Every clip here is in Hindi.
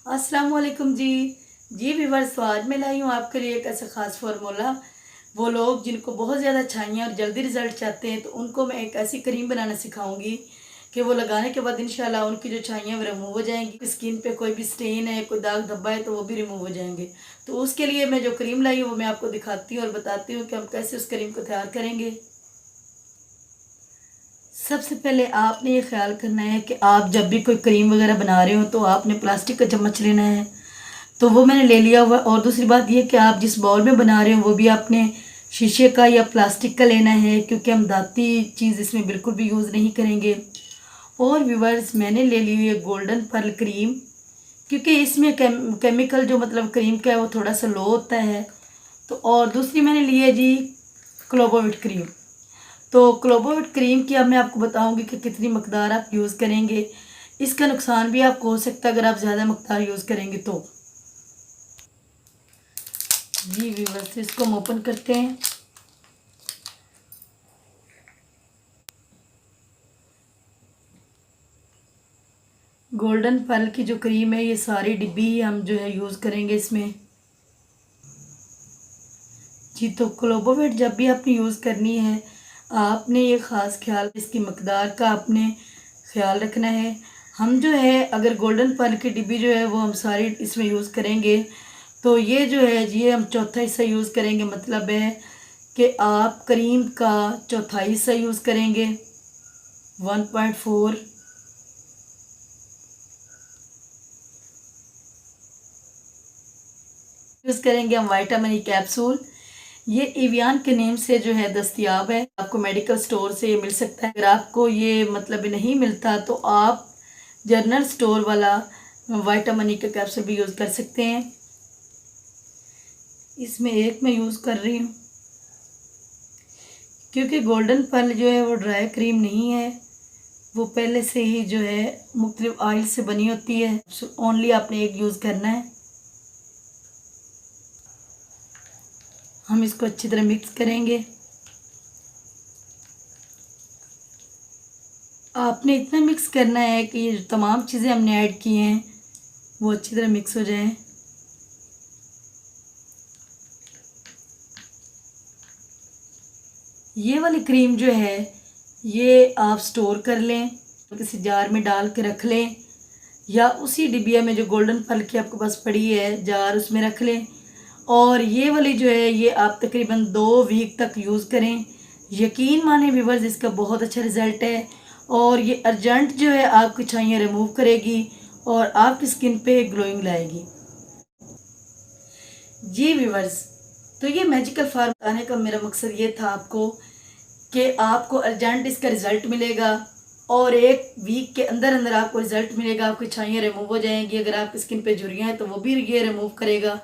अस्सलाम वालेकुम जी व्यूवर्स, तो आज मैं लाई हूँ आपके लिए एक ऐसा ख़ास फार्मूला। वो लोग जिनको बहुत ज़्यादा छाइयाँ और जल्दी रिज़ल्ट चाहते हैं, तो उनको मैं एक ऐसी क्रीम बनाना सिखाऊंगी कि वो लगाने के बाद इंशाल्लाह उनकी जो छाइयाँ वो रिमूव हो जाएंगी। स्किन पे कोई भी स्टेन है, कोई दाग धब्बा है, तो वो भी रिमूव हो जाएंगे। तो उसके लिए मैं जो क्रीम लाई हूँ वो मैं आपको दिखाती हूँ और बताती हूँ कि हम कैसे उस क्रीम को तैयार करेंगे। सबसे पहले आपने ये ख्याल करना है कि आप जब भी कोई क्रीम वगैरह बना रहे हो तो आपने प्लास्टिक का चम्मच लेना है, तो वो मैंने ले लिया हुआ। और दूसरी बात ये कि आप जिस बाउल में बना रहे हो वो भी आपने शीशे का या प्लास्टिक का लेना है, क्योंकि हम दाती चीज़ इसमें बिल्कुल भी यूज़ नहीं करेंगे। और व्यूवर्स, मैंने ले ली हुई है गोल्डन पर्ल क्रीम, क्योंकि इसमें केमिकल जो मतलब क्रीम का है वो थोड़ा सा लो होता है। तो और दूसरी मैंने ली है जी क्लोबोविट क्रीम। तो क्लोबोविट क्रीम की अब मैं आपको बताऊंगी कि कितनी मकदार आप यूज़ करेंगे। इसका नुकसान भी आपको हो सकता है अगर आप ज़्यादा मकदार यूज़ करेंगे तो। जी व्यूवर्स, इसको हम ओपन करते हैं। गोल्डन पर्ल की जो क्रीम है ये सारी डिब्बी ही हम जो है यूज़ करेंगे इसमें। जी, तो क्लोबोवेट जब भी आपने यूज़ करनी है आपने ये ख़ास ख्याल इसकी मकदार का आपने ख्याल रखना है। हम जो है अगर गोल्डन पर्ल की डिब्बी जो है वो हम सारी इसमें यूज़ करेंगे, तो ये जो है ये हम चौथा हिस्सा यूज़ करेंगे। मतलब है कि आप क्रीम का चौथाई हिस्सा यूज़ करेंगे 1.4। यूज़ करेंगे हम विटामिन ई कैप्सूल। ये एवियन के नेम से जो है दस्तयाब है, आपको मेडिकल स्टोर से ये मिल सकता है। अगर आपको ये मतलब नहीं मिलता तो आप जनरल स्टोर वाला विटामिन ई का कैप्सूल भी यूज़ कर सकते हैं। इसमें एक मैं यूज़ कर रही हूँ, क्योंकि गोल्डन पर्ल जो है वो ड्राई क्रीम नहीं है, वो पहले से ही जो है मुख्तलिफ ऑयल से बनी होती है। ओनली आपने एक यूज़ करना है। हम इसको अच्छी तरह मिक्स करेंगे। आपने इतना मिक्स करना है कि ये जो तमाम चीज़ें हमने ऐड की हैं वो अच्छी तरह मिक्स हो जाएं। ये वाली क्रीम जो है ये आप स्टोर कर लें, किसी जार में डाल के रख लें, या उसी डिबिया में जो गोल्डन पर्ल की आपके पास पड़ी है जार उसमें रख लें। और ये वाली जो है ये आप तकरीबन 2 वीक तक यूज़ करें। यकीन माने व्यूवर्स, इसका बहुत अच्छा रिज़ल्ट है और ये अर्जेंट जो है आपकी छाइयाँ रिमूव करेगी और आपकी स्किन पे ग्लोइंग लाएगी। जी व्यूवर्स, तो ये मैजिकल फार्म बताने का मेरा मकसद ये था आपको कि आपको अर्जेंट इसका रिज़ल्ट मिलेगा और 1 वीक के अंदर अंदर आपको रिज़ल्ट मिलेगा। आपकी छाइयाँ रिमूव हो जाएंगी। अगर आपकी स्किन पे झुर्रियाँ हैं तो वो भी ये रिमूव करेगा।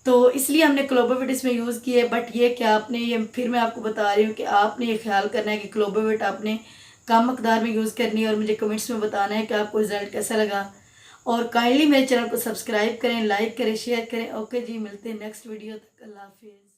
तो इसलिए हमने क्लोबोविट इसमें यूज़ की है। बट ये क्या आपने ये फिर मैं आपको बता रही हूँ कि आपने ये ख्याल करना है कि क्लोबोविट आपने कम मकदार में यूज़ करनी है और मुझे कमेंट्स में बताना है कि आपको रिज़ल्ट कैसा लगा। और काइंडली मेरे चैनल को सब्सक्राइब करें, लाइक करें, शेयर करें। ओके जी, मिलते हैं नेक्स्ट वीडियो तक। अल्लाह हाफिज़।